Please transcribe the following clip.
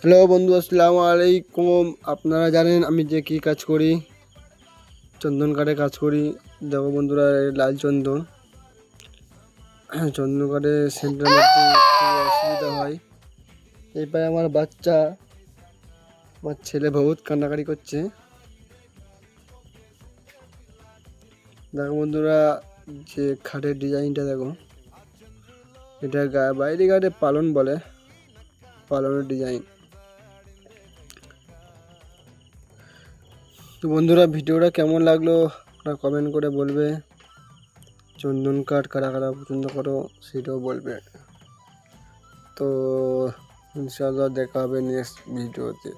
Hello বন্ধু, আসসালামু আলাইকুম। আপনারা জানেন আমি যে কী কাজ করি, চন্দন কাঠে কাজ করি। দেখো বন্ধুরা, এই লাল চন্দন, চন্দন কাঠে সেন্টার মধ্যে খুব অসুবিধা হয়। এরপরে আমার বাচ্চা, আমার ছেলে বহুত কান্নাকাটি করছে। দেখো বন্ধুরা, যে খাটের ডিজাইনটা দেখো, এটা বাইরে ঘাটে পালন বলে, পালনের ডিজাইন। তো বন্ধুরা, ভিডিওটা কেমন লাগলো আপনারা কমেন্ট করে বলবে। চন্দন কাঠ কারা কারা পছন্দ করো সেটাও বলবে। তো ইনশাআল্লাহ দেখা হবে নেক্সট ভিডিওতে।